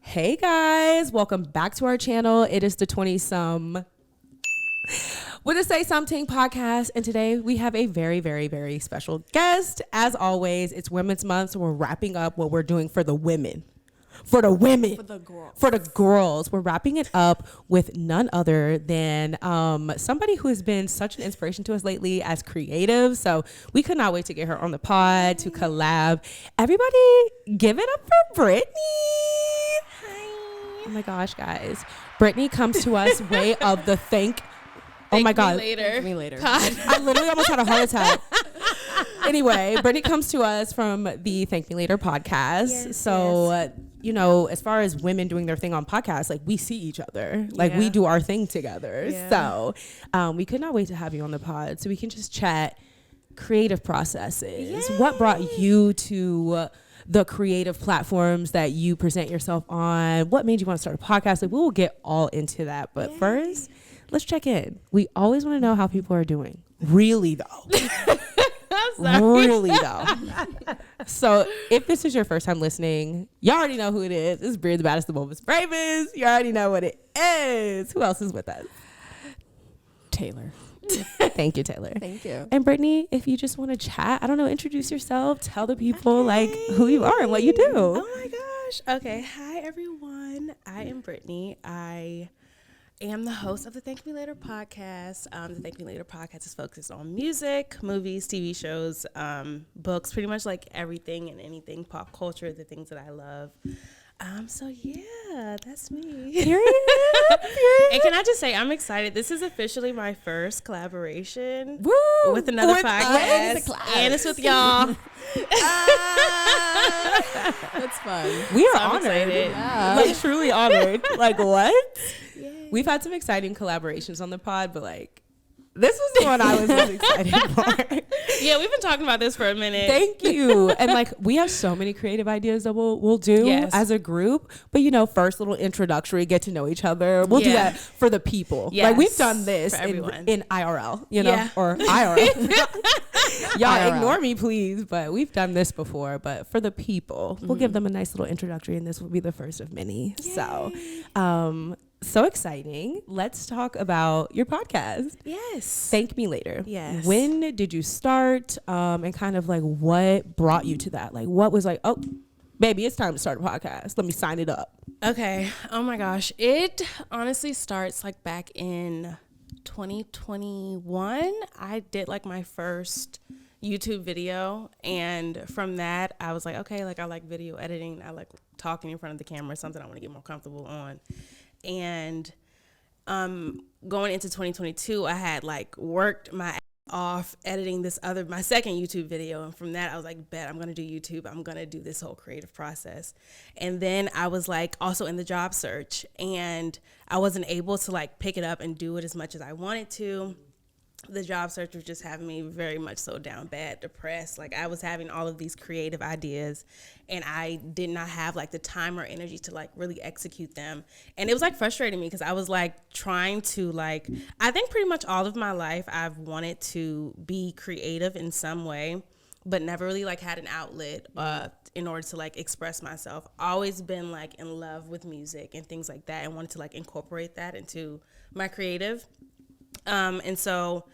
Hey guys, welcome back to our channel. It is the 20-some with the Someting Podcast, and today we have a very, very, very special guest. As always, it's Women's Month, so we're wrapping up what we're doing for the women. For the girls. We're wrapping it up with none other than somebody who has been such an inspiration to us lately as creatives. So we could not wait to get her on the pod to collab. Everybody give it up for Brittany. Hi. Oh my gosh, guys. Brittany comes to us way of the Thank me later. I literally almost had a heart attack. Anyway, Brittany comes to us from the Thank Me Later podcast. You know, as far as women doing their thing on podcasts, like we see each other, like we do our thing together. Yeah. So we could not wait to have you on the pod so we can just chat creative processes. Yay. What brought you to the creative platforms that you present yourself on? What made you want to start a podcast? Like we will get all into that. But first, let's check in. We always want to know how people are doing. Really though. Really though. So if this is your first time listening, you already know who it is. It's Bria, the baddest, the most bravest. You already know what it is. Who else is with us? Taylor. Thank you, Taylor. Thank you. And Brittany, if you just want to chat, I don't know, introduce yourself, tell the people like who you are and what you do. Oh my gosh. Okay. Hi everyone. I am Brittany. I am the host of the Thank Me Later podcast. The Thank Me Later podcast is focused on music, movies, TV shows, books, pretty much like everything and anything pop culture, the things that I love. So yeah, that's me. Period. And can I just say, I'm excited. This is officially my first collaboration with another podcast, and it's with y'all. That's fun. We are honored. Yeah. Like truly honored. Like what? Yay. We've had some exciting collaborations on the pod, but like this was the one I was most excited for. Yeah, we've been talking about this for a minute. Thank you. And like we have so many creative ideas that we'll do as a group. But you know, first little introductory, get to know each other. We'll do that for the people. Yes. Like we've done this in IRL, you know, or IRL. Y'all IRL. Ignore me, please. But we've done this before. But for the people, we'll give them a nice little introductory, and this will be the first of many. Yay. So exciting. Let's talk about your podcast. Yes. Thank Me Later. Yes. When did you start? And kind of like what brought you to that? Like what was like, oh, baby, it's time to start a podcast. Let me sign it up. Okay. Oh my gosh. It honestly starts like back in 2021. I did like my first YouTube video, and from that I was like, okay, like I like video editing. I like talking in front of the camera, something I want to get more comfortable on. And going into 2022, I had like worked my ass off editing my second YouTube video. And from that, I was like, bet I'm going to do YouTube. I'm going to do this whole creative process. And then I was like also in the job search, and I wasn't able to like pick it up and do it as much as I wanted to. The job search was just having me very much so down bad, depressed. Like I was having all of these creative ideas, and I did not have like the time or energy to like really execute them. And it was like frustrating me because I was like trying to like, I think pretty much all of my life I've wanted to be creative in some way, but never really like had an outlet in order to like express myself. Always been like in love with music and things like that, and wanted to like incorporate that into my creative. And so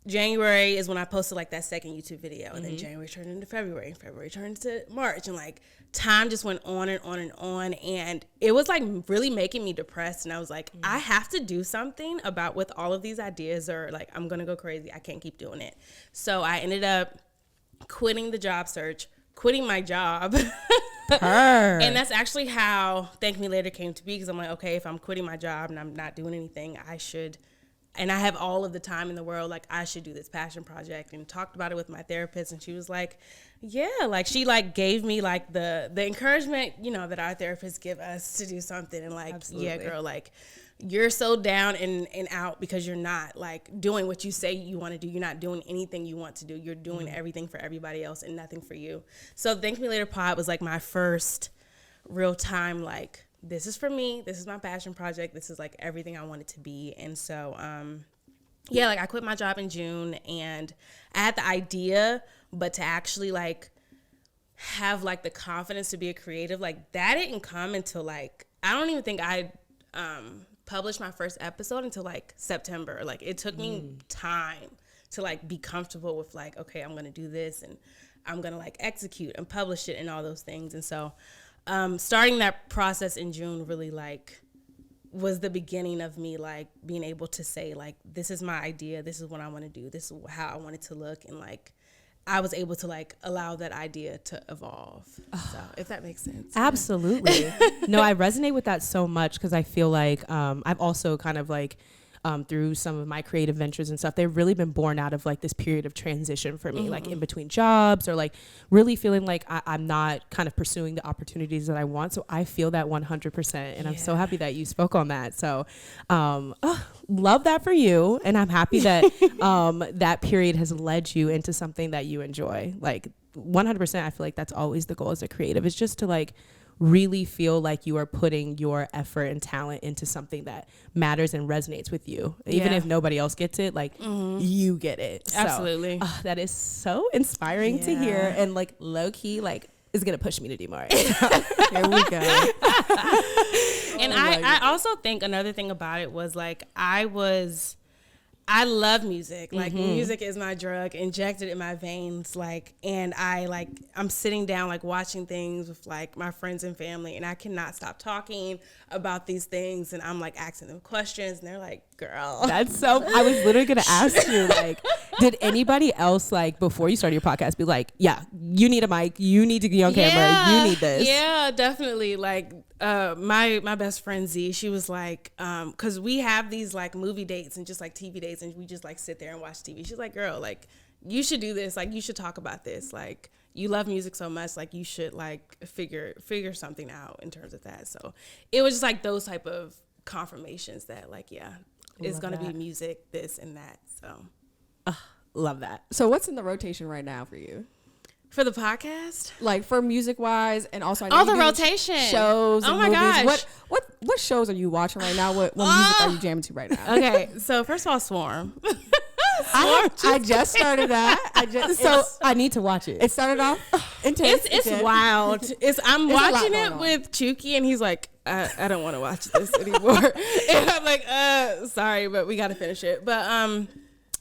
January is when I posted like that second YouTube video, and then January turned into February, and February turned into March, and like time just went on and on and on, and it was like really making me depressed. And I was like, I have to do something about with all of these ideas, or like I'm gonna go crazy. I can't keep doing it. So I ended up quitting the job search, quitting my job. And that's actually how Thank Me Later came to be, because I'm like, okay, if I'm quitting my job and I'm not doing anything, I should, and I have all of the time in the world, like I should do this passion project. And talked about it with my therapist, and she was like, yeah, like she like gave me like the encouragement, you know, that our therapists give us to do something. And like, yeah, girl, like you're so down and out because you're not like doing what you say you want to do. You're not doing anything you want to do. You're doing everything for everybody else and nothing for you. So Thank Me Later pod was like my first real time, like, this is for me. This is my passion project. This is like everything I want it to be. And so, yeah, like I quit my job in June, and I had the idea, but to actually like have like the confidence to be a creative, like that didn't come until like, I don't even think I published my first episode until like September. Like it took me time to like be comfortable with like, okay, I'm gonna do this and I'm gonna like execute and publish it and all those things. And so starting that process in June really like was the beginning of me like being able to say like, this is my idea, this is what I want to do, this is how I want it to look, and like I was able to like allow that idea to evolve. So if that makes sense. Absolutely. No, I resonate with that so much because I feel like I've also kind of like through some of my creative ventures and stuff, they've really been born out of like this period of transition for me, like in between jobs or like really feeling like I'm not kind of pursuing the opportunities that I want. So I feel that 100%. And I'm so happy that you spoke on that. So love that for you. And I'm happy that that period has led you into something that you enjoy. Like 100%, I feel like that's always the goal as a creative, is just to like really feel like you are putting your effort and talent into something that matters and resonates with you. Even if nobody else gets it, like you get it. Absolutely. So, that is so inspiring to hear, and like low key, like is going to push me to do more. Here we go. And I also think another thing about it was like, I love music. Like music is my drug, injected in my veins. Like, and I'm sitting down, like watching things with like my friends and family, and I cannot stop talking about these things. And I'm like asking them questions, and they're like, girl. That's so, I was literally going to ask you, like, did anybody else, like, before you started your podcast, be like, yeah, you need a mic, you need to be on camera, you need this? Yeah, definitely. Like, my best friend Z, she was like, because we have these like movie dates and just like TV dates, and we just like sit there and watch TV. She's like, girl, like, you should do this. Like, you should talk about this. Like, you love music so much, like you should like figure something out in terms of that. So it was just like those type of confirmations that like, yeah, it's going to be music, this and that. So love that. So what's in the rotation right now for you? For the podcast? Like for music wise, and also I know the rotation. Shows and movies. Gosh. What shows are you watching right now? What music are you jamming to right now? Okay, so first of all, Swarm. I just started that. I need to watch it. It started off intense. It's wild. I'm watching it with Chuki, and he's like, I don't want to watch this anymore. And I'm like, sorry, but we got to finish it. But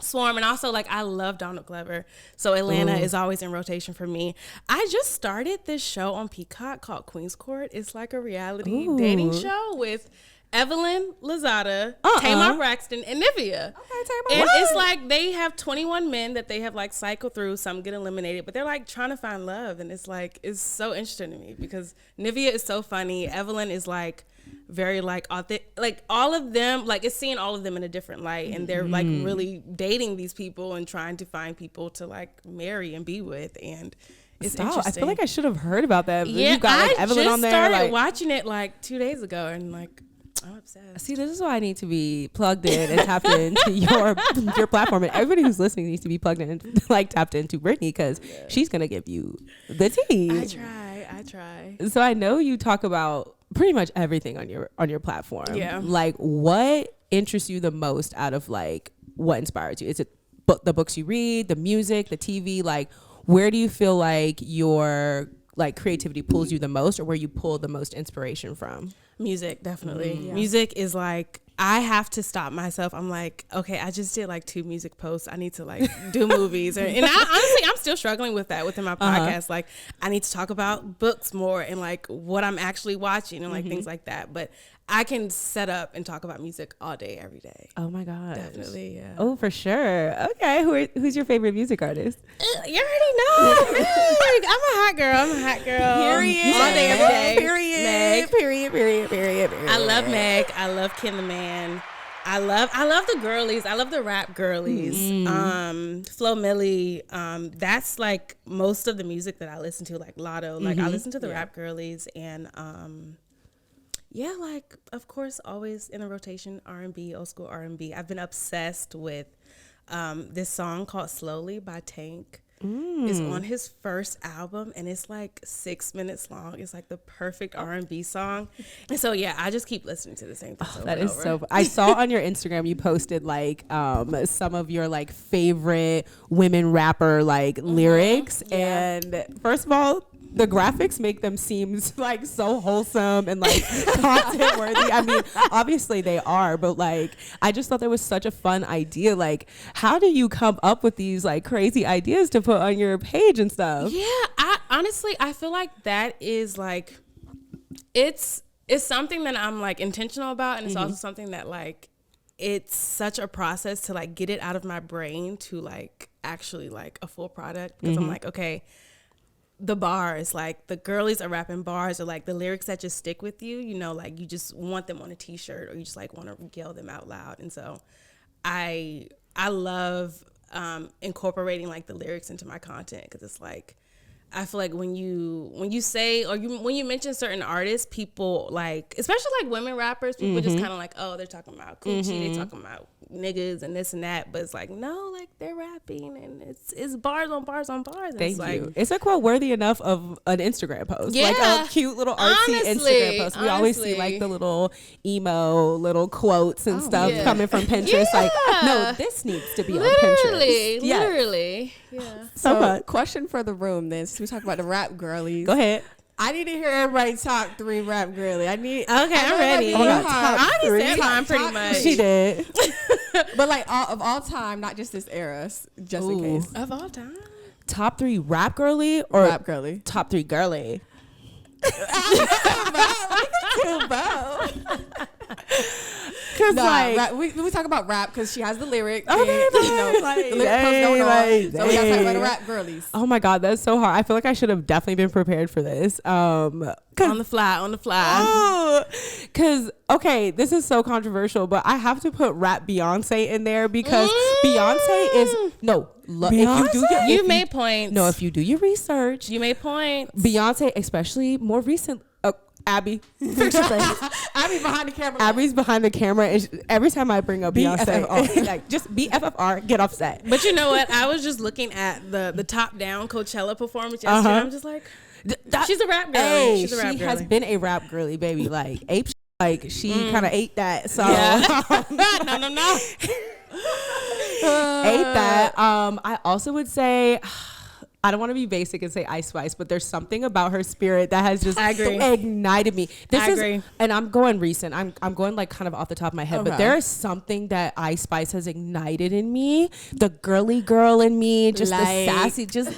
Swarm, and also like I love Donald Glover, so Atlanta is always in rotation for me. I just started this show on Peacock called Queen's Court. It's like a reality dating show with Evelyn Lozada, Tamar Braxton, and Nivea. Okay, Tamar. And it's like they have 21 men that they have like cycled through. Some get eliminated, but they're like trying to find love, and it's like it's so interesting to me because Nivea is so funny. Evelyn is like very like authentic, like all of them, like it's seeing all of them in a different light, and they're like really dating these people and trying to find people to like marry and be with, and it's interesting. I feel like I should have heard about that. Yeah, you got like Evelyn on there. I just started like, watching it like 2 days ago, and like I'm obsessed. See, this is why I need to be plugged in and tapped into your platform, and everybody who's listening needs to be plugged in and like tapped into Brittany, because she's gonna give you the tea. I try. So I know you talk about pretty much everything on your platform. Yeah. Like, what interests you the most out of like what inspires you? Is it the books you read, the music, the TV? Like, where do you feel like your like creativity pulls you the most, or where you pull the most inspiration from? Music, definitely. Music is like, I have to stop myself. I'm like, okay, I just did like 2 music posts. I need to like do movies. And honestly, I'm still struggling with that within my podcast. Like, I need to talk about books more and like what I'm actually watching and like things like that. But I can set up and talk about music all day, every day. Oh my God. Definitely, yeah. Oh, for sure. Okay. Who's your favorite music artist? You already know. I'm a hot girl. Period. All day, every day. Period. Meg. Period. I love Meg. I love Ken the Man. I love the girlies. I love the Rap Girlies. Flo Milli. That's like most of the music that I listen to, like Lotto. Like I listen to the Rap Girlies, and yeah, like of course always in the rotation R&B, old school R&B. I've been obsessed with this song called Slowly by Tank. It's on his first album, and it's like 6 minutes long. It's like the perfect R&B song. And so yeah, I just keep listening to the same thing. That is so I saw on your Instagram you posted like some of your like favorite women rapper like lyrics. And first of all, the graphics make them seem like so wholesome and like content worthy. I mean, obviously they are, but like I just thought that was such a fun idea. Like, how do you come up with these like crazy ideas to put on your page and stuff? Yeah, I feel like that is like it's something that I'm like intentional about, and it's also something that like it's such a process to like get it out of my brain to like actually like a full product, because I'm like, okay, the bars, like the girlies are rapping bars, or like the lyrics that just stick with you, you know, like you just want them on a t-shirt, or you just like want to yell them out loud. And so I love incorporating like the lyrics into my content, because it's like I feel like when you say, or when you mention certain artists, people like, especially like women rappers, people just kind of like, oh, they're talking about coochie, they talking about niggas and this and that, but it's like, no, like they're rapping and it's bars on bars on bars. Thank you. It's a quote worthy enough of an Instagram post, like a cute little artsy Instagram post. We always see like the little emo little quotes and stuff coming from Pinterest. Like, no, this needs to be on Pinterest. Literally. Yeah. So, question for the room then, since we talk about the Rap Girlies. Go ahead. I need to hear everybody top 3 Rap Girlies. I'm ready. I already said mine pretty much. She did. But like of all time, not just this era, just in case. Of all time. Top 3 Rap Girly or Rap Girly? Top 3 Girly? Because like we talk about rap because she has the lyrics. Okay, and, you know, the lyric post going on. So we gotta talk about the Rap Girlies. Oh my God, that's so hard. I feel like I should have definitely been prepared for this. On the fly. Because okay, this is so controversial, but I have to put Rap Beyonce in there because Beyonce is Beyonce? You made points. No, if you do your research, you made points. Beyonce, especially more recent. Abby, fix your face. Abby behind the camera. Abby's behind the camera, and every time I bring up Beyonce, like just BFFR, get offset. But you know what? I was just looking at the top down Coachella performance yesterday. I'm just like, she's a rap girl. Hey, she's a rap she girly. has been a rap girly, baby. Like ape, like she kind of ate that. So no. ate that. I also would say, I don't want to be basic and say Ice Spice, but there's something about her spirit that has just ignited me. I agree. And I'm going recent. I'm going like kind of off the top of my head, but there is something that Ice Spice has ignited in me. The girly girl in me, just the sassy, just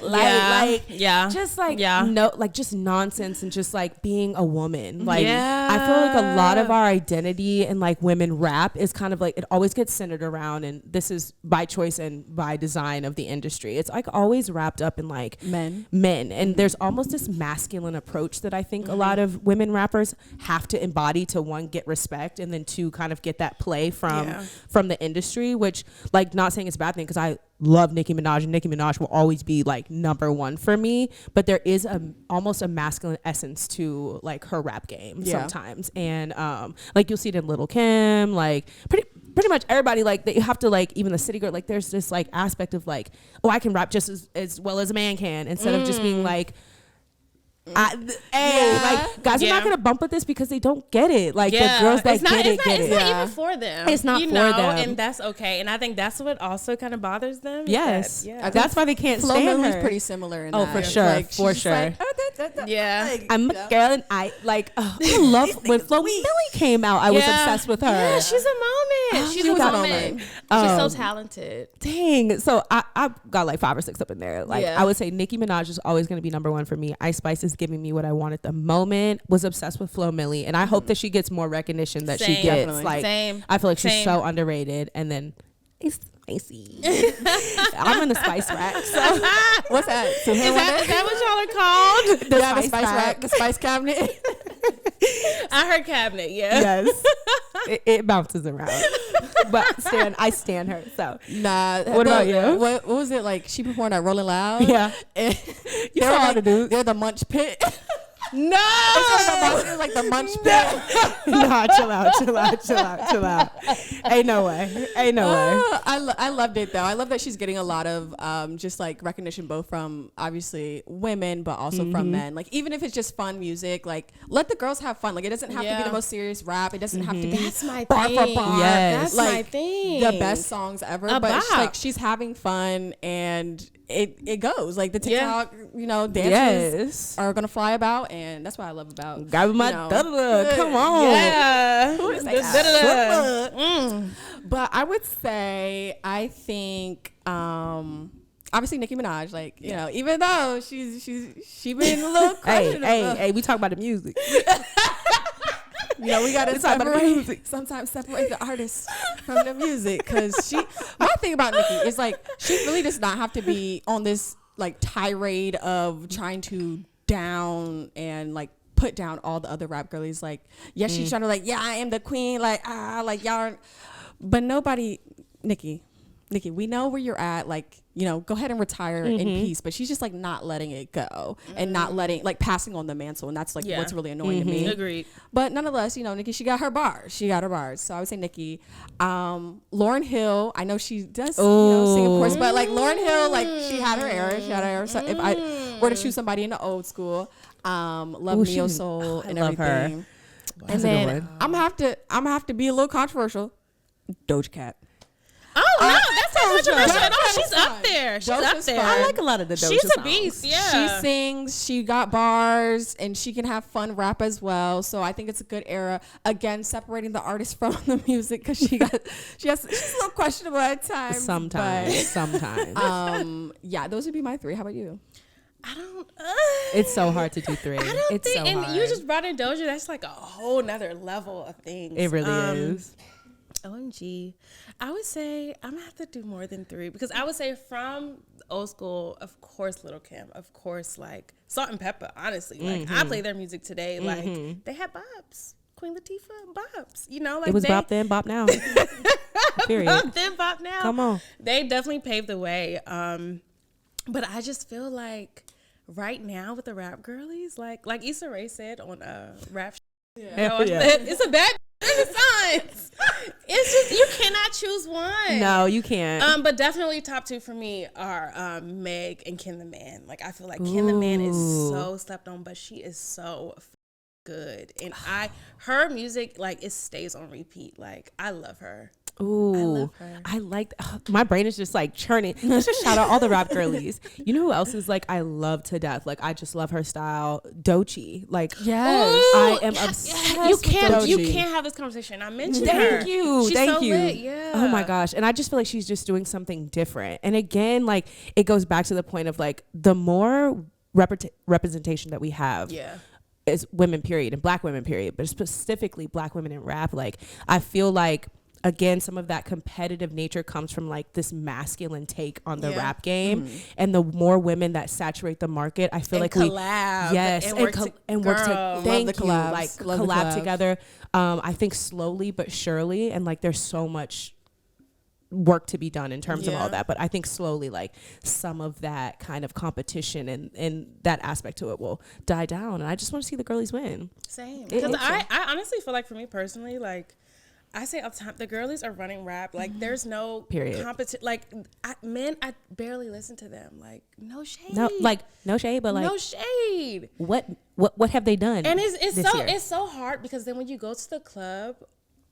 just nonsense and just like being a woman. Like I feel like a lot of our identity in like women rap is kind of like, it always gets centered around, and this is by choice and by design of the industry. It's like always wrapped up in like men, and there's almost this masculine approach that I think a lot of women rappers have to embody to, one, get respect, and then two, kind of get that play from the industry, which, like, not saying it's a bad thing because I love Nicki Minaj, and Nicki Minaj will always be like number one for me, but there is almost a masculine essence to like her rap game sometimes, and like you'll see it in Lil' Kim, like pretty much everybody, like they have to, like, even the city girl, like there's this like aspect of like, oh, I can rap just as well as a man can, instead of just being like, like guys are not gonna bump with this because they don't get it. Like the girls that get it. It's not even for them. It's not for them, and that's okay. And I think that's what also kind of bothers them. Yes, that's why they can't stand her. Pretty similar in that. For sure, like, for sure. Like, like, I'm a girl, and I love when Flo Milli came out. I was obsessed with her. Yeah, she's a moment. She's a moment. She's so talented. Dang. So I got like 5 or 6 up in there. Like I would say Nicki Minaj is always gonna be number one for me. Ice Spice is giving me what I want at the moment. Was obsessed with Flo Milli, and I hope that she gets more recognition that she gets. Definitely. Like I feel like she's so underrated. And then it's spicy. I'm in the spice rack. So what's that? So is that what y'all are called? The spice rack, the spice cabinet. I heard cabinet. Yes. It bounces around. But I stand her. So what about you? What was it like? She performed at Rolling Loud. Yeah. You saw how to do. They're the Munch Pit. No, it was like the Munch Pit. Nah, chill out. Ain't no way. I loved it though. I love that she's getting a lot of just like recognition, both from obviously women, but also from men. Like even if it's just fun music, like let the girls have fun. Like it doesn't have to be the most serious rap. It doesn't have to be bar for bar. Yes. That's like my thing. The best songs ever. But like she's having fun, and it goes. Like the TikTok, dances are gonna fly about, and that's what I love about. Got my come on. Yeah. But I would say I think obviously Nicki Minaj, like, even though she been a little questionable. Hey, we talk about the music. We gotta sometimes separate the artist from the music, because my thing about Nicki is like she really does not have to be on this like tirade of trying to down and like put down all the other rap girlies. Like, yes, she's trying to like, I am the queen, like like y'all aren't, but nobody. Nicki, we know where you're at, like, go ahead and retire in peace. But she's just like not letting it go and not letting, like, passing on the mantle, and that's like what's really annoying to me. Agreed. But nonetheless, Nicki, she got her bars. So I would say Nicki. Lauryn Hill, I know she does sing, of course, but like Lauryn Hill, like she had her era. So if I were to choose somebody in the old school, love Neo Soul and everything. And then I'm gonna have to be a little controversial. Doja Cat. Oh no, that's not controversial at all. She's up there. I like a lot of the Doja songs. She's a beast. Yeah, she sings. She got bars, and she can have fun rap as well. So I think it's a good era. Again, separating the artist from the music, because she's a little questionable at times. Sometimes. Yeah, those would be my three. How about you? I don't. It's so hard to do three. I don't it's think. So and hard. you just brought in Doja. That's like a whole nother level of things. It really is. OMG. I would say I'm gonna have to do more than three, because I would say from old school, of course, Lil' Kim, of course, like Salt and Pepper, honestly. Like I play their music today. Like they had bops. Queen Latifah, bops. Like it was bop then, bop now. Period. Bop then, bop now. Come on. They definitely paved the way. But I just feel like right now with the Rap Girlies, like Issa Rae said on Rap. It's a bad signs. It's just you cannot choose one. No, you can't. But definitely top two for me are Meg and Ken the Man. Like I feel like Ken the Man is so slept on, but she is so good, and her music, like, it stays on repeat. Like I love her. Ooh, I like my brain is just like churning. Let's just shout out all the Rap Girlies. You know who else is like I love to death? Like I just love her style. Doechii. Like yes, I am obsessed. You can't with have this conversation. I mentioned Thank her. you. She's Thank so you. lit. Yeah. Oh my gosh. And I just feel like she's just doing something different. And again, like it goes back to the point of like the more representation that we have. Yeah. As women, period, and Black women, period, but specifically Black women in rap. Like I feel like, again, some of that competitive nature comes from like this masculine take on the rap game, and the more women that saturate the market, I feel like collab, thank you, like collab together. I think slowly but surely, and like there's so much work to be done in terms of all that, but I think slowly, like some of that kind of competition and that aspect to it will die down, and I just want to see the girlies win. Same, because I honestly feel like for me personally, like I say all the time, the girlies are running rap. Like there's no competition. Like men, I barely listen to them. Like no shade. No shade, but like no shade. What have they done? And it's so hard, because then when you go to the club,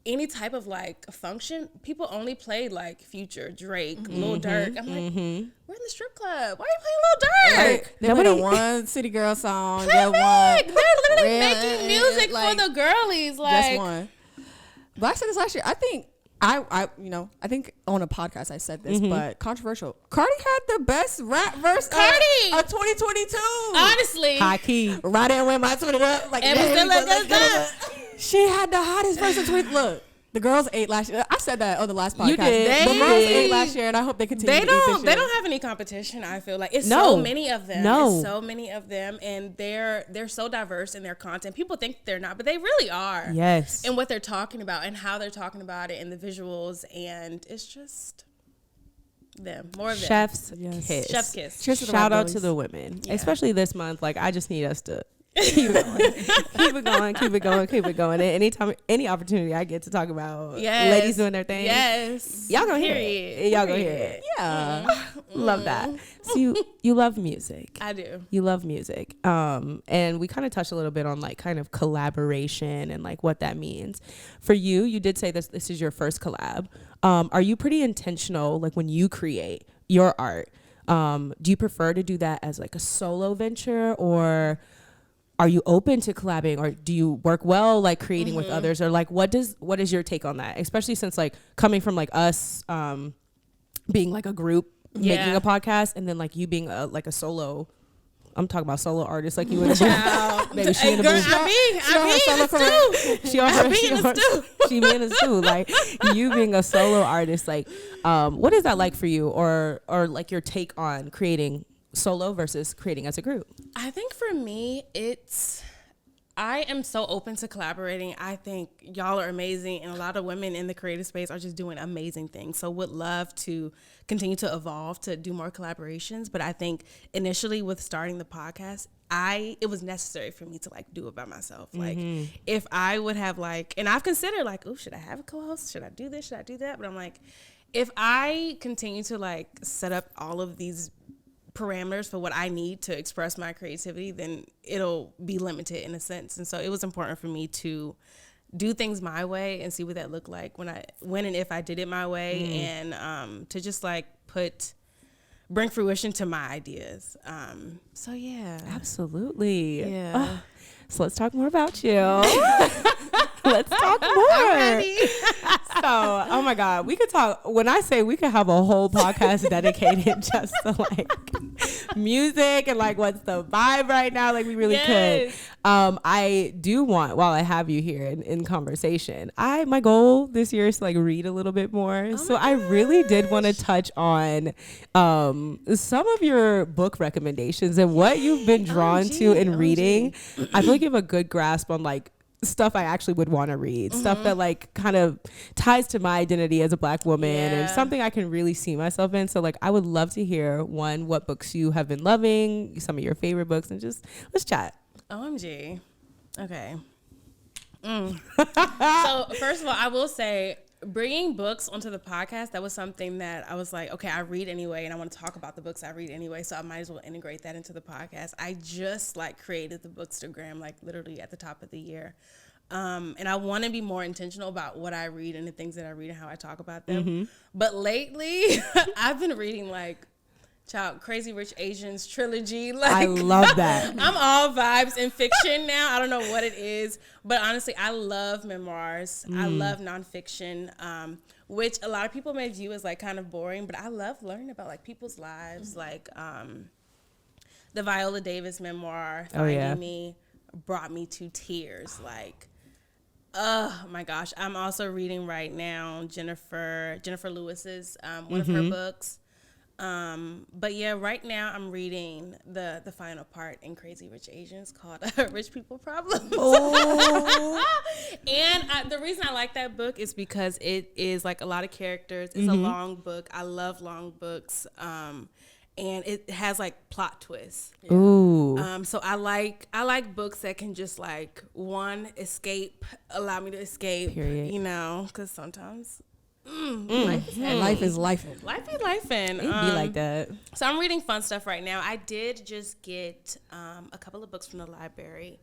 any type of like function, people only play like Future, Drake, Lil Durk. I'm like, we're in the strip club. Why are you playing Lil Durk? Like, they played a one City Girl song. They're literally making music for the girlies. Like that's one. But I said this last year. I think I think on a podcast I said this, but controversial. Cardi had the best rap verse of 2022. Honestly, high key. Right in with my Twitter up. Like, and we still look good. She had the hottest verse of 20. Look, the girls ate last year. I said that on the last podcast. You did. The girls ate last year, and I hope they continue. They to eat this year. They don't have any competition. I feel like it's so many of them. It's so many of them, and they're so diverse in their content. People think they're not, but they really are. Yes. And what they're talking about, and how they're talking about it, and the visuals, and it's just them. More of them. Chef's kiss. Chef's kiss. Shout out to the women, especially this month. Like I just need us to keep it going. And anytime, any opportunity I get to talk about ladies doing their thing, y'all gonna hear it. Y'all gonna hear it. Yeah, love that. So you love music. I do. You love music. And we kind of touched a little bit on like kind of collaboration and like what that means for you. You did say this is your first collab. Are you pretty intentional like when you create your art? Do you prefer to do that as like a solo venture, or are you open to collabing, or do you work well like creating with others, or like what is your take on that, especially since like coming from like us being like a group making a podcast, and then like you being like a solo, I'm talking about solo artist like you in the booth. Maybe she in the booth. She be in the stew. Like you being a solo artist, like what is that like for you, or like your take on creating solo versus creating as a group? I think for me, I am so open to collaborating. I think y'all are amazing, and a lot of women in the creative space are just doing amazing things. So would love to continue to evolve to do more collaborations. But I think initially with starting the podcast, it was necessary for me to like do it by myself. Like if I would have like, and I've considered like, oh, should I have a co-host? Should I do this? Should I do that? But I'm like, if I continue to like set up all of these parameters for what I need to express my creativity, then it'll be limited in a sense. And so it was important for me to do things my way and see what that looked like when and if I did it my way, and to just like bring fruition to my ideas. So yeah, absolutely. Yeah. So let's talk more about you. Let's talk more. I'm ready. So, oh my God, we could talk. When I say we could have a whole podcast dedicated just to like music and like what's the vibe right now, like we really could. I do want, while I have you here in conversation, my goal this year is to like read a little bit more. So I really did want to touch on some of your book recommendations and what you've been drawn to in reading. I feel like you have a good grasp on like stuff I actually would want to read, stuff that like kind of ties to my identity as a Black woman and something I can really see myself in. So like I would love to hear what books you have been loving, some of your favorite books, and just let's chat. OMG. Okay. So first of all, I will say bringing books onto the podcast, that was something that I was like, okay, I read anyway, and I want to talk about the books I read anyway, so I might as well integrate that into the podcast. I just like created the Bookstagram like literally at the top of the year. And I want to be more intentional about what I read and the things that I read and how I talk about them. But lately, I've been reading like Crazy Rich Asians trilogy. Like, I love that. I'm all vibes in fiction now. I don't know what it is, but honestly, I love memoirs. I love nonfiction, which a lot of people may view as like kind of boring, but I love learning about like people's lives. Like the Viola Davis memoir, Finding Me, brought me to tears. Like, oh my gosh. I'm also reading right now Jennifer Lewis's one of her books. But yeah, right now I'm reading the final part in Crazy Rich Asians called Rich People Problems. And the reason I like that book is because it is like a lot of characters. It's a long book. I love long books. And it has like plot twists. Ooh. So I like books that can just like allow me to escape. Period. You know, because sometimes life is lifing. Life be lifing. It be like that. So I'm reading fun stuff right now. I did just get a couple of books from the library.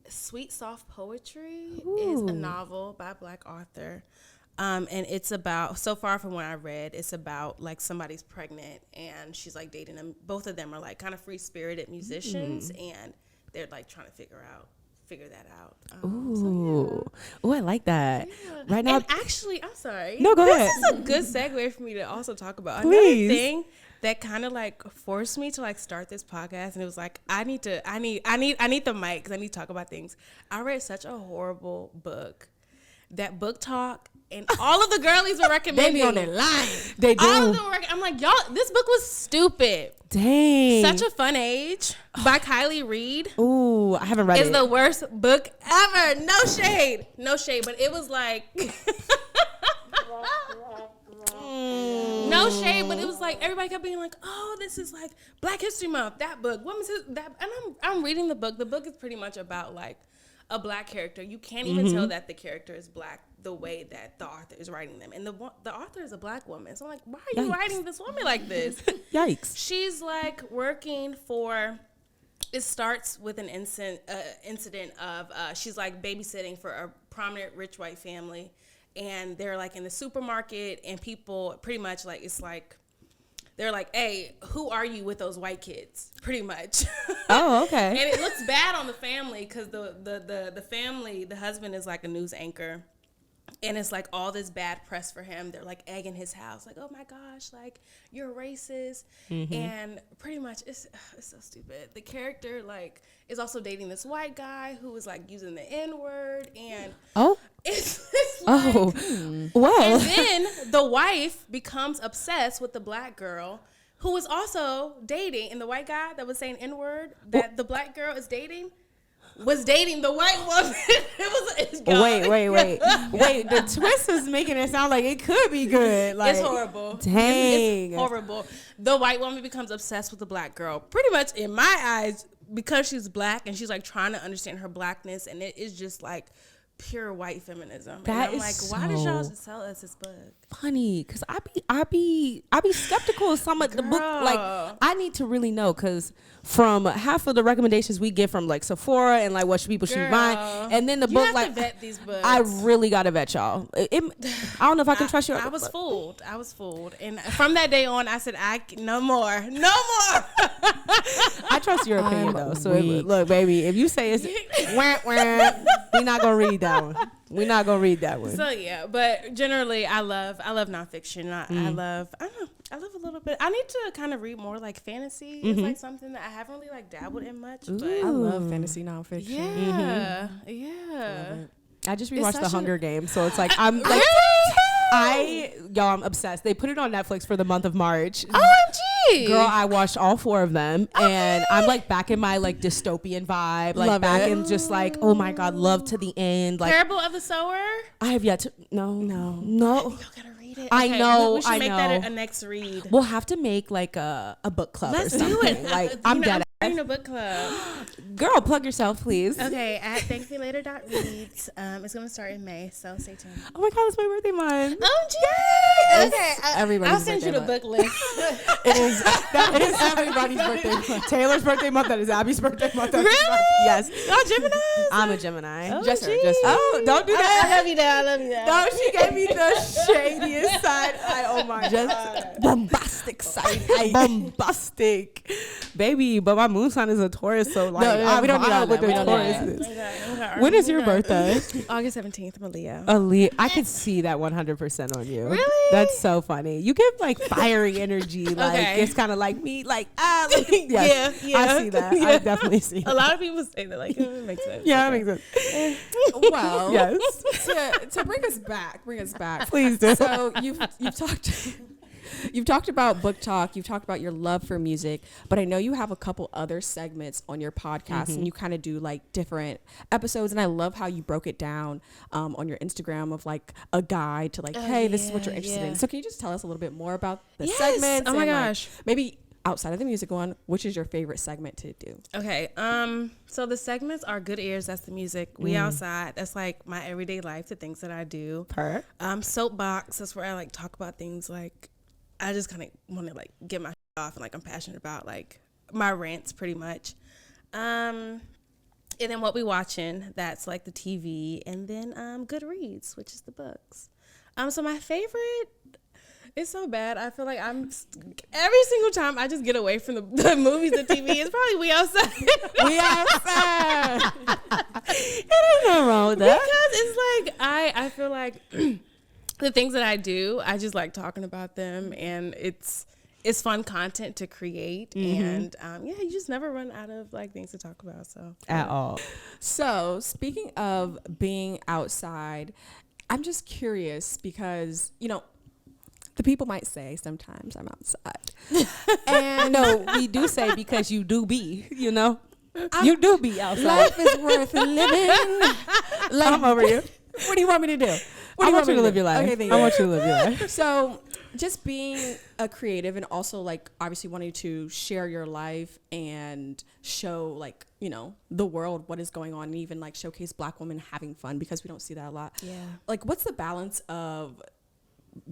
Sweet Soft Poetry is a novel by a Black author. And it's about, so far from what I read, it's about like somebody's pregnant and she's like dating them. Both of them are like kind of free-spirited musicians and they're like trying to figure that out. Ooh, I like that. Yeah. Right now, and actually, I'm sorry. No, go ahead. This is a good segue for me to also talk about. Please. Another thing that kind of like forced me to like start this podcast, and it was like I need the mic because I need to talk about things. I read such a horrible book. That Book Talk and all of the girlies were recommending. They be on their line. They do. All of them I'm like, y'all, this book was stupid. Dang. Such a Fun Age by Kylie Reed. Ooh, I haven't read it. It's the worst book ever. No shade, but it was like no shade, but it was like everybody kept being like, "Oh, this is like Black History Month." That book, that, and I'm reading the book. The book is pretty much about like a Black character. You can't even tell that the character is Black the way that the author is writing them, and the author is a Black woman. So I'm like, why are you writing this woman like this? Yikes. She's like working for. It starts with an incident of she's like babysitting for a prominent rich white family, and they're like in the supermarket, and people pretty much like it's like they're like, hey, who are you with those white kids? Pretty much. Oh, okay. And it looks bad on the family because the family, the husband is like a news anchor. And it's like all this bad press for him. They're like egging his house, like, oh my gosh, like you're racist. And pretty much it's so stupid. The character like is also dating this white guy who is like using the N-word, and it's like, well. And then the wife becomes obsessed with the black girl who is also dating, and the white guy that was saying N-word that the black girl is dating was dating the white woman. Wait. The twist is making it sound like it could be good. Like, it's horrible. Dang. It's horrible. The white woman becomes obsessed with the black girl. Pretty much in my eyes, because she's black and she's like trying to understand her blackness, and it is just like pure white feminism. That and I'm like, why did y'all just tell us this book? Funny, because I be skeptical of some of the book. Like, I need to really know, because from half of the recommendations we get from like Sephora and like what people should buy, and then the you book, have like, to vet these books. I really gotta vet y'all. I don't know if I can trust you. I was fooled, and from that day on, I said, no more. I trust your opinion though. So look, baby, if you say it's we're not gonna read that one. We're not gonna read that one. So yeah, but generally, I love nonfiction. I love a little bit. I need to kind of read more like fantasy. It's like something that I haven't really like dabbled in much. But I love fantasy nonfiction. Yeah. I just rewatched The Hunger Games, so it's like I'm like I'm obsessed. They put it on Netflix for the month of March. OMG! Girl, I watched all 4 of them, and I'm like back in my like dystopian vibe, like love back in just like, oh my god, love to the end. Like Parable of the Sower. I have yet to. No. You gotta read it. I know. We should make that a next read. We'll have to make like a book club. Let's or something. do it. Like I'm dead. I'm a book club. Girl, plug yourself, please. Okay, at thankmelater.reads. It's gonna start in May, so stay tuned. Oh my god, it's my birthday month. Oh, yay! Okay, everybody's I'll send you the book list. It is everybody's birthday month. Taylor's birthday month. That is Abby's birthday month. Really? Yes. Y'all Geminis? I'm a Gemini. Oh, Just her. Oh, don't do that. I love you, Dad. No, she gave me the shadiest side. Oh my god. Bombastic side. Bombastic. Baby, but my moon sign is a Taurus, so like we don't need all that. We don't Taurus. When is your birthday? August 17th. I'm a Leo. A Leo. I could see that 100% on you. Really? That's so funny. You give like fiery energy. Like it's kind of like me. Like yes. Yeah. I see that. Yeah. I definitely see that. A lot of people say that. Like it makes sense. Yeah, it makes sense. Well, yes. To bring us back. Please do. So you've talked about book talk, you've talked about your love for music, but I know you have a couple other segments on your podcast, and you kind of do like different episodes, and I love how you broke it down on your Instagram of like a guide to like, hey, this is what you're interested in. So can you just tell us a little bit more about the segments? Oh my and, gosh. like, maybe outside of the music one, which is your favorite segment to do? Okay. So the segments are Good Ears. That's the music. We outside. That's like my everyday life, the things that I do. Soapbox. That's where I like talk about things like I just kind of want to like get my shit off, and like I'm passionate about like my rants pretty much. And then What We Watching, that's like the TV, and then Good Reads, which is the books. So my favorite, it's so bad. I feel like I'm every single time I just get away from the movies, the TV. It's probably We Outside. We outside. It ain't nothing wrong with that. Because it's like I feel like the things that I do, I just like talking about them, and it's fun content to create, and you just never run out of like things to talk about. So at all. So speaking of being outside, I'm just curious because the people might say sometimes I'm outside, and no, we do say because you do be, you do be outside. Life is worth living. I'm over you. What do you want me to do? I want you to live your life. Okay, I want you to live your life. So just being a creative, and also like obviously wanting to share your life and show like, the world what is going on, and even like showcase Black women having fun, because we don't see that a lot. Yeah. Like, what's the balance of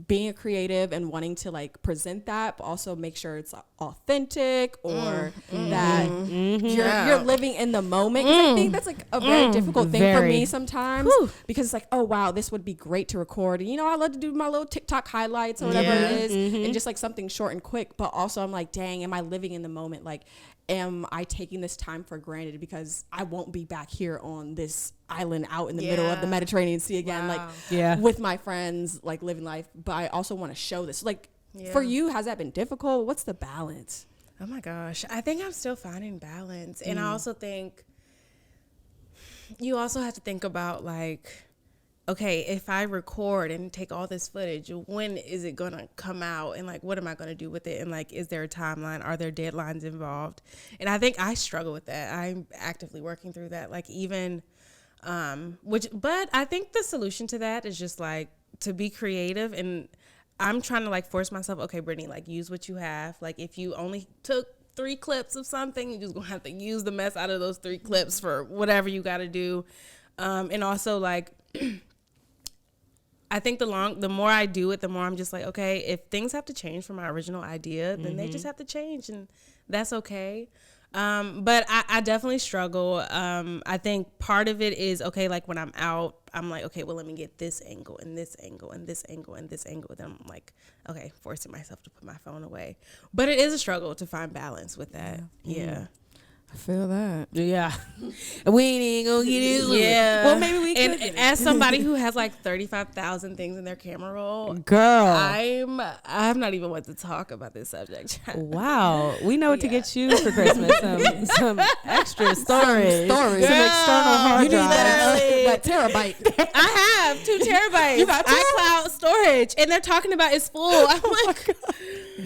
being creative and wanting to like present that, but also make sure it's authentic or that you're living in the moment. 'Cause I think that's like a very difficult thing for me sometimes because it's like, oh wow, this would be great to record. And, you know, I love to do my little TikTok highlights or whatever it is, and just like something short and quick. But also I'm like, dang, am I living in the moment? Like, am I taking this time for granted because I won't be back here on this island out in the middle of the Mediterranean Sea again, like with my friends, like living life. But I also want to show this. Like for you, has that been difficult? What's the balance? Oh my gosh. I think I'm still finding balance. And I also think you also have to think about like, okay, if I record and take all this footage, when is it going to come out? And like, what am I going to do with it? And like, is there a timeline? Are there deadlines involved? And I think I struggle with that. I'm actively working through that. Like even, but I think the solution to that is just like to be creative. And I'm trying to like force myself, okay, Brittany, like use what you have. Like if you only took 3 clips of something, you're just going to have to use the mess out of those 3 clips for whatever you got to do. And also like, I think the more I do it, the more I'm just like, okay, if things have to change from my original idea, then they just have to change, and that's okay. But I definitely struggle. I think part of it is, okay, like when I'm out, I'm like, okay, well, let me get this angle and this angle and this angle and this angle. Then I'm like, okay, forcing myself to put my phone away. But it is a struggle to find balance with that. Yeah. I feel that. Yeah. We ain't gonna get it. Yeah. Well, maybe we could. And as somebody who has like 35,000 things in their camera roll, girl, I'm not even want to talk about this subject. Wow. We know what to get you for Christmas. Some extra storage. Some external hard drive. That terabyte. I have 2 terabytes. You got 2? iCloud storage. And they're talking about it's full. I'm like,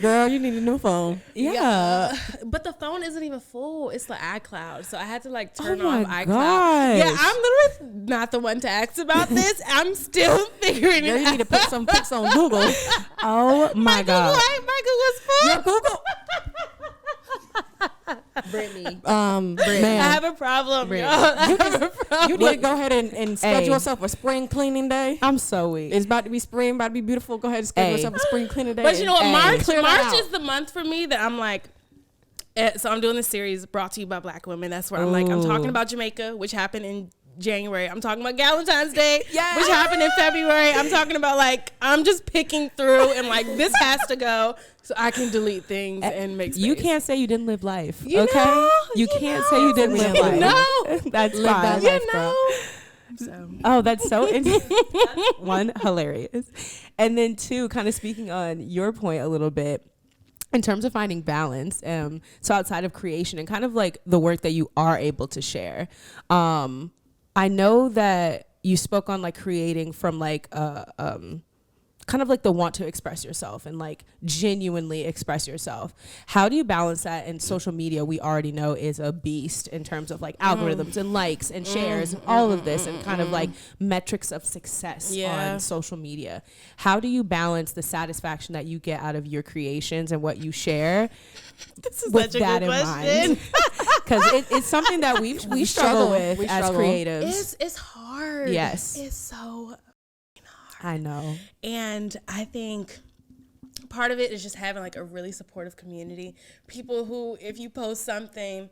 girl, you need a new phone. Yeah. But the phone isn't even full. It's the iCloud. So I had to like turn oh off my iCloud. Gosh. Yeah, I'm literally not the one to ask about this. I'm still figuring it out. You need to put some pics on Google. Oh my God. My Google's full. Your Google. Brittany. Man. I have a problem. Brittany. You need to go ahead and schedule yourself a spring cleaning day. I'm so weak. It's about to be spring, about to be beautiful. Go ahead and schedule yourself a spring cleaning day. But you know what? March March is the month for me that I'm like, so I'm doing this series brought to you by Black women. That's where I'm like, I'm talking about Jamaica, which happened in January. I'm talking about Valentine's Day, which happened in February. I'm talking about like, I'm just picking through and like, this has to go so I can delete things and make space. You can't say you didn't live life. You okay? know, you can't say you didn't live life. No. That's live fine. that life, girl. So. Oh, that's so interesting. 1, hilarious. And then 2, kind of speaking on your point a little bit, in terms of finding balance, so outside of creation and kind of like the work that you are able to share, I know that you spoke on like creating from like kind of like the want to express yourself and like genuinely express yourself. How do you balance that? And social media, we already know, is a beast in terms of like algorithms and likes and shares and all of this and kind of like metrics of success on social media. How do you balance the satisfaction that you get out of your creations and what you share with that in mind? Because it's something that we struggle with as creatives. It's hard. Yes. It's so I know. And I think part of it is just having like a really supportive community. People who, if you post something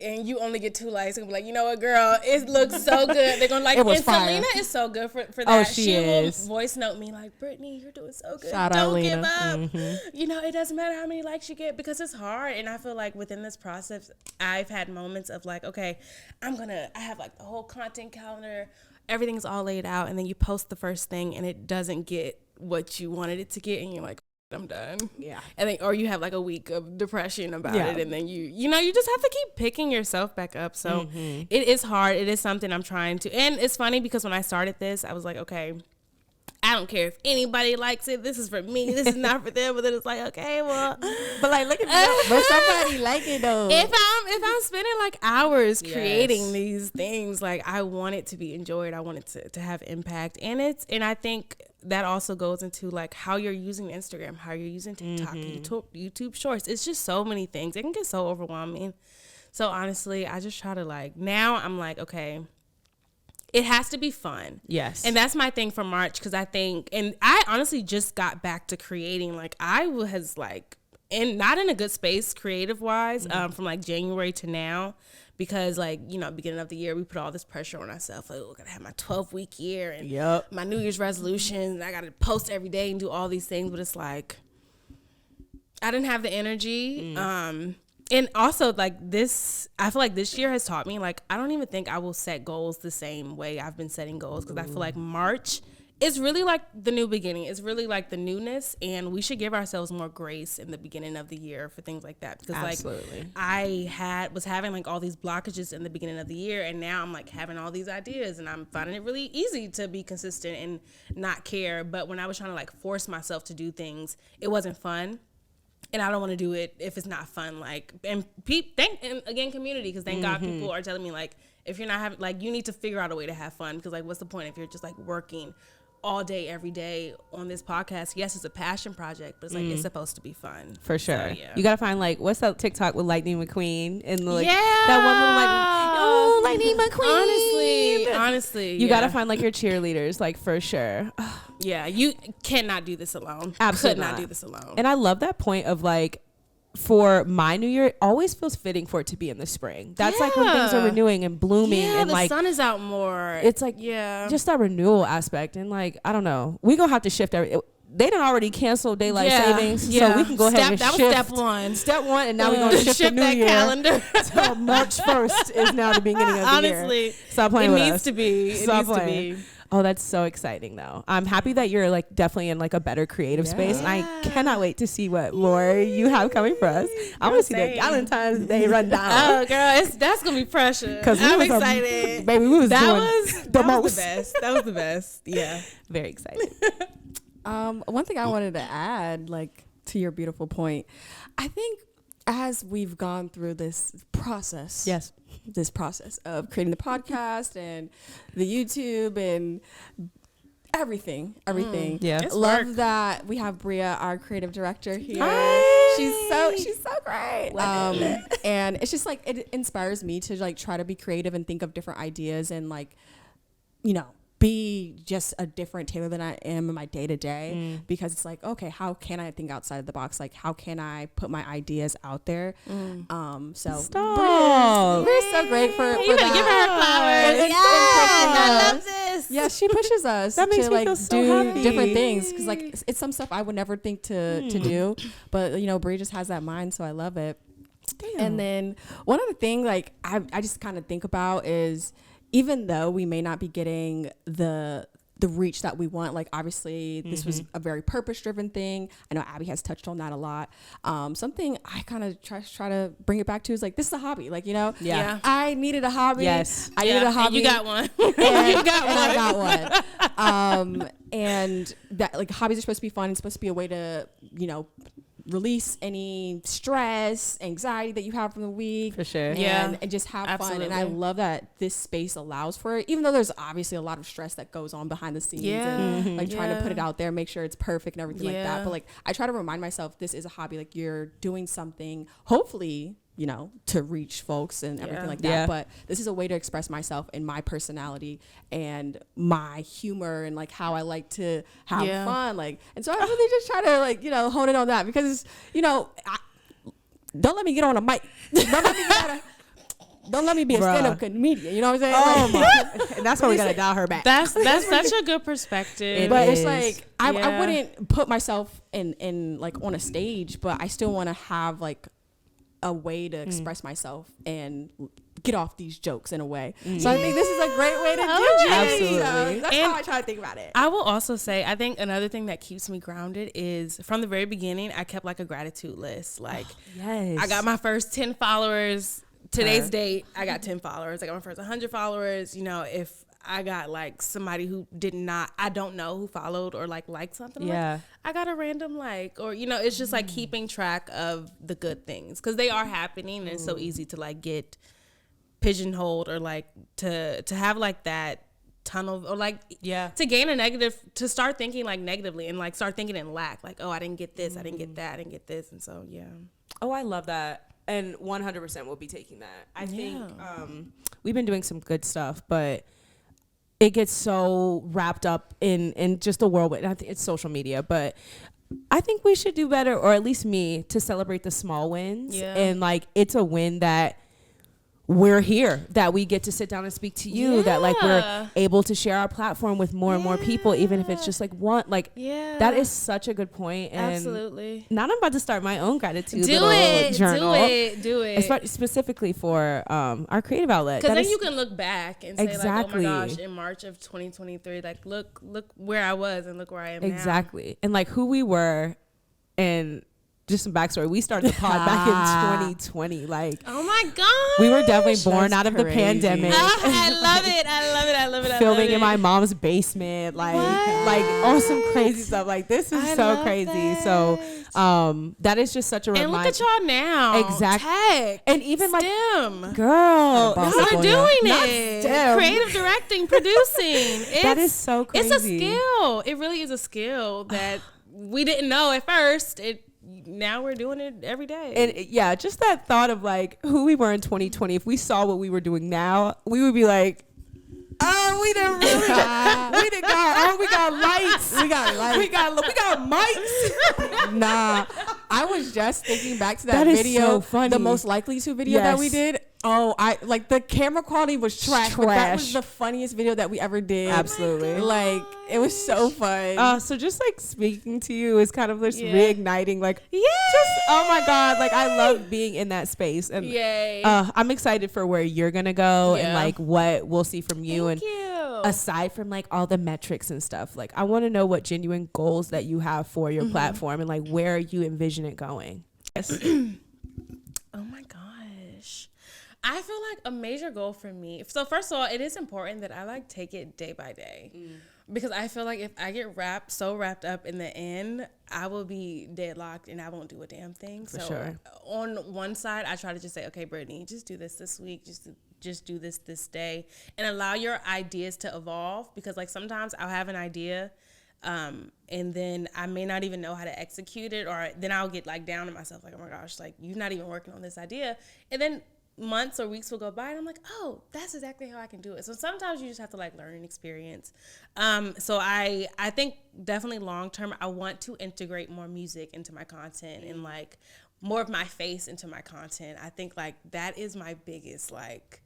and you only get 2 likes, and be like, you know what, girl, it looks so good. They're gonna like it. And Selena is so good for that. Oh, she will voice note me like, Brittany, you're doing so good. Don't give up. You know, it doesn't matter how many likes you get because it's hard. And I feel like within this process, I've had moments of like, okay, I have like the whole content calendar. Everything's all laid out, and then you post the first thing and it doesn't get what you wanted it to get, and you're like, I'm done. Yeah. And then, or you have like a week of depression about it, and then you know, you just have to keep picking yourself back up. So it is hard. It is something I'm trying to, and it's funny because when I started this, I was like, okay, I don't care if anybody likes it. This is for me. This is not for them. But then it's like, okay, well, but like, look at me. But somebody like it though. If I'm spending like hours creating these things, like I want it to be enjoyed. I want it to have impact, and I think that also goes into like how you're using Instagram, how you're using TikTok, YouTube Shorts. It's just so many things. It can get so overwhelming. So honestly, I just try to like, now I'm like, okay, it has to be fun. Yes. And that's my thing for March, because I think, and I honestly just got back to creating. Like, I was like, not in a good space creative wise, from like January to now, because like, you know, beginning of the year, we put all this pressure on ourselves. Like, oh, I gotta have my 12-week year and my New Year's resolutions. I gotta post every day and do all these things. But it's like, I didn't have the energy. And also, like, I feel like this year has taught me, like, I don't even think I will set goals the same way I've been setting goals, because I feel like March is really like the new beginning. It's really like the newness, and we should give ourselves more grace in the beginning of the year for things like that. Because, like, I was having, like, all these blockages in the beginning of the year, and now I'm, like, having all these ideas, and I'm finding it really easy to be consistent and not care. But when I was trying to, like, force myself to do things, it wasn't fun. And I don't want to do it if it's not fun. Like, and again, community, because thank God people are telling me, like, if you're not having, like, you need to figure out a way to have fun, because, like, what's the point if you're just, like, working all day, every day on this podcast? Yes, it's a passion project, but it's like, it's supposed to be fun. For sure. So, yeah. You got to find, like, what's that TikTok with Lightning McQueen? And, like, that one little, like, Lightning McQueen. Honestly. You got to find, like, your cheerleaders, like, for sure. Yeah, you cannot do this alone. Absolutely Could not do this alone. And I love that point of, like, for my new year, it always feels fitting for it to be in the spring. That's like when things are renewing and blooming, and the like sun is out more. It's like just that renewal aspect, and like I don't know, we gonna have to shift they done already canceled daylight savings, so we can go ahead and that shift. That was step 1. And now we're gonna shift the new that year calendar. So March 1st is now the beginning of the year. Honestly, stop playing with us. It needs to be. Stop playing. Oh, that's so exciting, though. I'm happy that you're like definitely in like a better creative space, and I cannot wait to see what more you have coming for us. I want to see the Valentine's Day rundown. Oh, girl, that's gonna be pressure. Because I'm excited. Baby, we was that doing was the most. Was the best. That was the best. Yeah, very excited. One thing I wanted to add, like, to your beautiful point, I think as we've gone through this process, this process of creating the podcast and the YouTube and everything. Yeah, love that we have Bria, our creative director, here. Hi. She's so great. And it's just like, it inspires me to like try to be creative and think of different ideas and like, you know, be just a different Taylor than I am in my day to day, because it's like, okay, how can I think outside the box? Like, how can I put my ideas out there? So stop. We're so great for you that. Give her flowers. I love this. Yeah, she pushes us that makes to me like feel so do happy. different things, because like it's some stuff I would never think to do, but you know, Brie just has that mind, so I love it. Damn. And then one other thing, like I just kind of think about is, even though we may not be getting the reach that we want, like obviously this was a very purpose-driven thing. I know Abby has touched on that a lot. Something I kind of try to bring it back to is like, this is a hobby. Like, you know, I needed a hobby. Yes. I needed a hobby. You got one. And I got one. And that, like, hobbies are supposed to be fun. It's supposed to be a way to, you know, release any stress, anxiety that you have from the week. For sure. And just have Absolutely. fun. And I love that this space allows for it, even though there's obviously a lot of stress that goes on behind the scenes and like trying to put it out there, make sure it's perfect and everything like that. But like, I try to remind myself, this is a hobby. Like, you're doing something, hopefully, you know, to reach folks and everything like that. Yeah. But this is a way to express myself and my personality and my humor and like how I like to have fun. Like, and so I really just try to like, you know, hone in on that, because, you know, don't let me get on a mic. Don't let me be a stand-up comedian. You know what I'm saying? Oh my! And that's why we gotta dial her back. That's such a good perspective. But it's like I wouldn't put myself in like on a stage, but I still want to have like a way to express myself and get off these jokes in a way. So I think this is a great way to do it. Absolutely. So that's how I try to think about it. I will also say, I think another thing that keeps me grounded is, from the very beginning, I kept like a gratitude list. Like, Yes. I got my first 10 followers. Today's date, I got 10 followers. I got my first 100 followers. You know, if I got like somebody who I don't know, who followed or like liked something, like, I got a random like, or, you know, it's just like keeping track of the good things, because they are happening, and it's so easy to like get pigeonholed, or like to have like that tunnel, or like to gain a negative, to start thinking like negatively, and like start thinking in lack, like, oh, I didn't get this, I didn't get that, I didn't get this. And so Oh, I love that. And 100% we'll be taking that. I think we've been doing some good stuff, but it gets so wrapped up in just the world. I think it's social media, but I think we should do better, or at least me, to celebrate the small wins. Yeah. And like, it's a win that we're here, that we get to sit down and speak to you, that like we're able to share our platform with more and more people, even if it's just like one. Like, that is such a good point. And absolutely. Now I'm about to start my own gratitude journal. Do it. Specifically for our creative outlet. Because then you can look back and say like, oh my gosh, in March of 2023, like look where I was and look where I am now. Exactly. And like who we were, and just some backstory. We started the pod back in 2020. Like, oh my god, we were definitely born out of the pandemic. I love it. Filming in my mom's basement, like on some crazy stuff. Like, this is so crazy. That. So that is just such a reminder. And look at y'all now. Exactly. Tech, and even STEM. Like, girl, y'all are doing it. STEM. Creative directing, producing. That is so crazy. It's a skill. It really is a skill that we didn't know at first. Now we're doing it every day. And just that thought of like who we were in 2020. If we saw what we were doing now, we would be like, oh, we didn't really we got lights. We got mics. Nah. I was just thinking back to that video, so funny. The most likely to video that we did. Oh, like the camera quality was trash. But that was the funniest video that we ever did. Absolutely. Like, it was so fun. So just like speaking to you is kind of just reigniting, like, just, oh my God, like I love being in that space. And I'm excited for where you're going to go and like what we'll see from you. Thank you. Aside from like all the metrics and stuff, like I want to know what genuine goals that you have for your platform and like where you envision it going. Yes. Oh my gosh. I feel like a major goal for me. So first of all, it is important that I like take it day by day, because I feel like if I get wrapped up in the end, I will be deadlocked and I won't do a damn thing. For sure. On one side, I try to just say, okay, Brittany, just do this week, just do this day, and allow your ideas to evolve, because like sometimes I'll have an idea and then I may not even know how to execute it, or then I'll get like down on myself, like, oh my gosh, like you're not even working on this idea, and then months or weeks will go by and I'm like, oh, that's exactly how I can do it. So sometimes you just have to like learn and experience. So I think definitely long term, I want to integrate more music into my content and like more of my face into my content. I think like that is my biggest like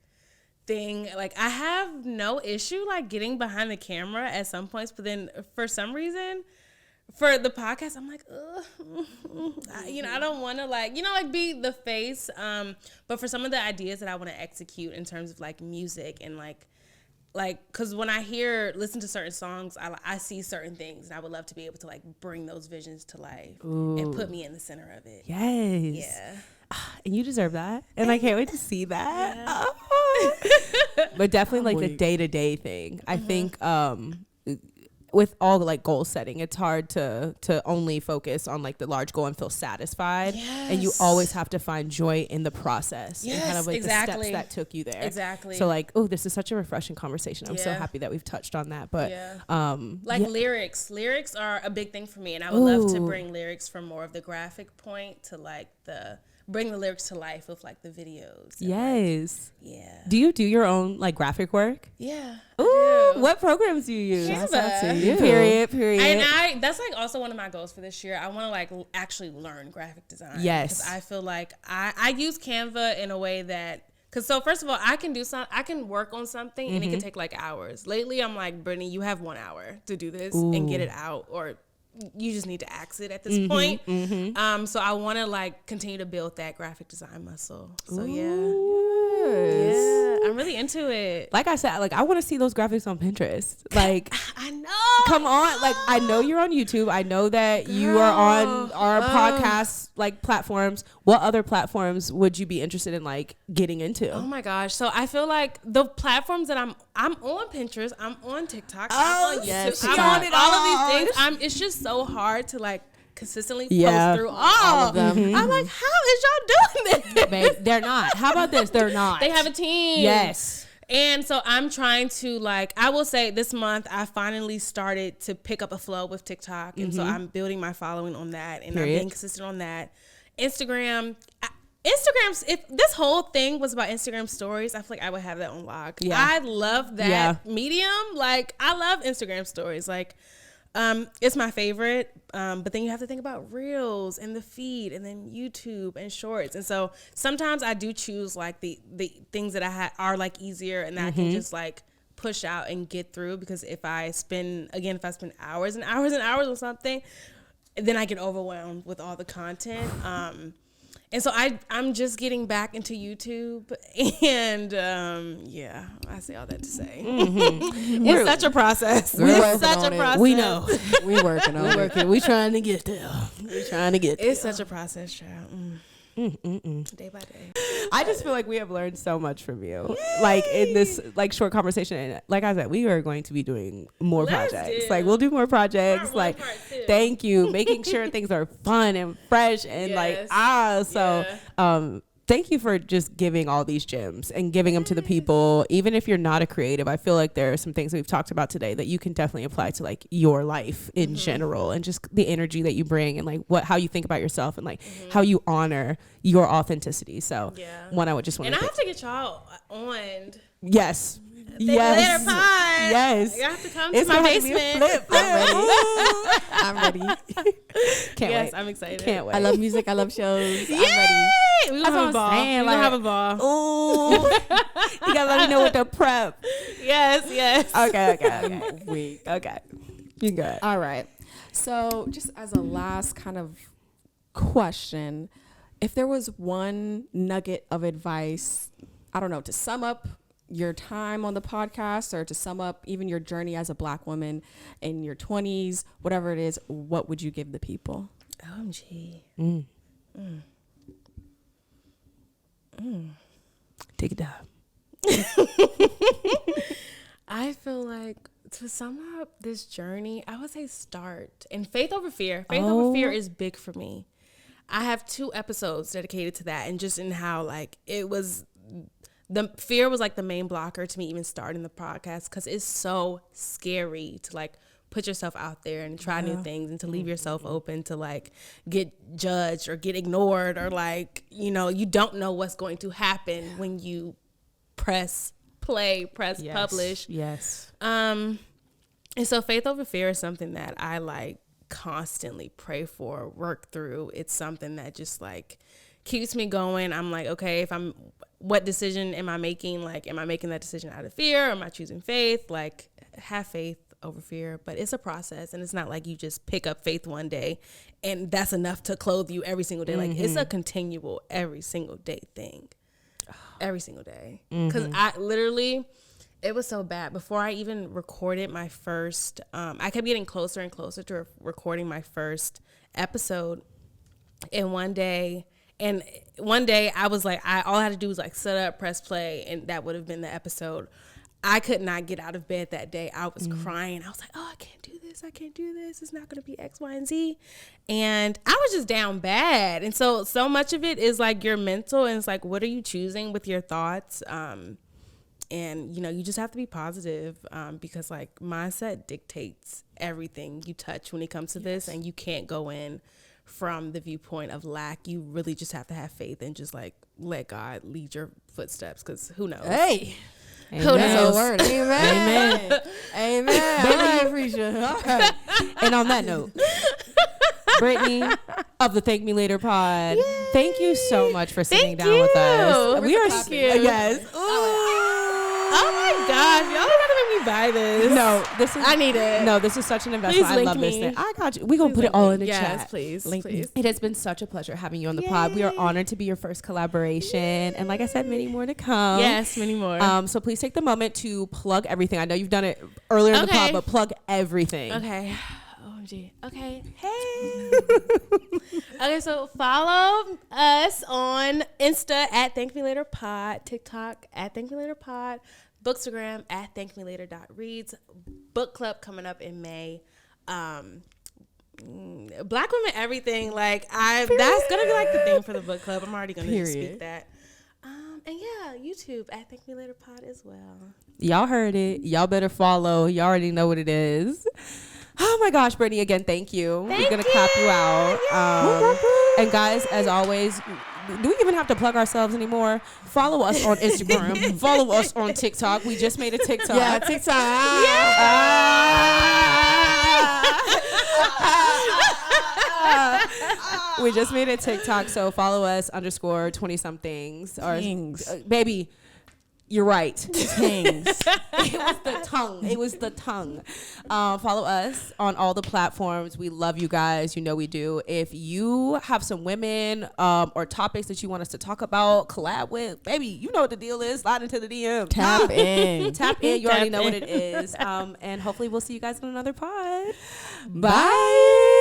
thing. Like I have no issue like getting behind the camera at some points, but then for some reason for the podcast, I'm like, I don't want to like be the face. But for some of the ideas that I want to execute in terms of like music and like, cause when I listen to certain songs, I see certain things, and I would love to be able to like bring those visions to life and put me in the center of it. Yes. Yeah. And you deserve that. And I can't wait to see that. Yeah. But definitely like the day-to-day thing. I think, with all the like goal setting, it's hard to only focus on like the large goal and feel satisfied. Yes. And you always have to find joy in the process. Yes, and kind of like the steps that took you there. Exactly. So like, oh, this is such a refreshing conversation. I'm so happy that we've touched on that. But lyrics are a big thing for me, and I would love to bring lyrics from more of the graphic point to like bring the lyrics to life with like the videos. Yes. Do you do your own like graphic work? Yeah. Ooh, what programs do you use? Canva. Shouts out to you. Period. And that's like also one of my goals for this year. I want to like actually learn graphic design. Yes. Because I feel like I use Canva in a way that, so first of all, I can work on something and it can take like hours. Lately, I'm like, Brittany, you have 1 hour to do this and get it out, or you just need to axe it at this point. So I want to like continue to build that graphic design muscle. So yeah, I'm really into it. Like I said, like I want to see those graphics on Pinterest. Like I know. Come on, like I know you're on YouTube. I know that you are on our podcast like platforms. What other platforms would you be interested in like getting into? Oh my gosh! So I feel like the platforms that I'm on Pinterest, I'm on TikTok, I'm on YouTube, I'm on all of these things. It's just so hard to like consistently post through all of them. I'm like, how is y'all doing this? Babe, they're not. How about this? They're not. They have a team. Yes. And so I'm trying to like, I will say this month I finally started to pick up a flow with TikTok. And so I'm building my following on that, and I'm being consistent on that. Instagram, Instagram, if this whole thing was about Instagram stories, I feel like I would have that on lock. Yeah. I love that medium. Like, I love Instagram stories. Like, it's my favorite. But then you have to think about Reels and the feed and then YouTube and Shorts. And so sometimes I do choose like the things that are like easier and that I can just like push out and get through, because if I spend hours and hours and hours on something, then I get overwhelmed with all the content. And so I'm just getting back into YouTube, and I say all that to say it's such a process. It's such a process. We know. We working on it. We trying to get there. It's such a process, child. Day by day. I just feel like we have learned so much from you. Yay! Like in this like short conversation. And like I said, we are going to be doing more projects. Like we'll do more projects. Like thank you. Making sure things are fun and fresh and thank you for just giving all these gems and giving them to the people. Even if you're not a creative, I feel like there are some things that we've talked about today that you can definitely apply to like your life in general, and just the energy that you bring and like how you think about yourself and like how you honor your authenticity. So I would just want to. And I have to get y'all on. Yes. Yes. Yes. You have to come to my basement. I'm ready. Can't wait. I'm excited. Can't wait. I love music. I love shows. Yay! I'm ready. We're gonna have a ball. We're gonna have a ball. Ooh. You gotta let me know what the prep. Yes. Okay. Wait. Okay. You good. All right. So just as a last kind of question, if there was one nugget of advice, I don't know, to sum up your time on the podcast or to sum up even your journey as a Black woman in your 20s, whatever it is, what would you give the people? OMG. Take it down. I feel like to sum up this journey, I would say start. And faith over fear. Faith over fear is big for me. I have 2 episodes dedicated to that, and just in how like it was, the fear was like the main blocker to me even starting the podcast, because it's so scary to like put yourself out there and try new things, and to leave yourself open to like get judged or get ignored, or like, you know, you don't know what's going to happen when you press play, publish. Yes. And so faith over fear is something that I like constantly pray for, work through. It's something that just like keeps me going. I'm like, okay, what decision am I making? Like, am I making that decision out of fear? Or am I choosing faith? Like, have faith over fear. But it's a process, and it's not like you just pick up faith one day and that's enough to clothe you every single day. Like, it's a continual every single day thing. Every single day. Because I literally, it was so bad. Before I even recorded my first, I kept getting closer and closer to recording my first episode. And one day I was like, all I had to do was like set up, press play, and that would have been the episode. I could not get out of bed that day. I was crying. I was like, oh, I can't do this. It's not going to be X, Y, and Z. And I was just down bad. And so much of it is like your mental, and it's like, what are you choosing with your thoughts? And, you know, you just have to be positive, because like mindset dictates everything you touch when it comes to this, and you can't go in from the viewpoint of lack. You really just have to have faith and just like let God lead your footsteps, because who knows? Hey. Who knows? That's a word. Amen. Amen. Appreciate. All right. And on that note, Brittany of the Thank Me Later pod, thank you so much for sitting down with us. We are scared. Yes. Oh my gosh, y'all gotta make me buy this. No, this is. I need it. No, this is such an investment. Please link I love me. this thing. I got you. We're gonna put it all in the chat. Yes, please. Please. It has been such a pleasure having you on the pod. We are honored to be your first collaboration, and like I said, many more to come. Yes, many more. So please take the moment to plug everything. I know you've done it earlier in the pod, but plug everything. Okay. OMG. Okay. Hey. Okay, so follow us on Insta at thankmelaterpod, TikTok at thankmelaterpod, Bookstagram at thankmelater.reads, book club coming up in May. Black women everything. Like that's gonna be like the thing for the book club. I'm already gonna just speak that. And yeah, YouTube at thankmelaterpod as well. Y'all heard it. Y'all better follow. Y'all already know what it is. Oh my gosh, Brittany, again, thank you. We're going to clap you out. And guys, as always, do we even have to plug ourselves anymore? Follow us on Instagram. Follow us on TikTok. We just made a TikTok. Yeah, TikTok. We just made a TikTok, so follow us _20-somethings. Baby, you're right. Things. It was the tongue. Follow us on all the platforms. We love you guys. You know we do. If you have some women or topics that you want us to talk about, collab with, baby, you know what the deal is. Slide into the DM. Tap in. Tap in. You already know what it is. And hopefully we'll see you guys on another pod. Bye.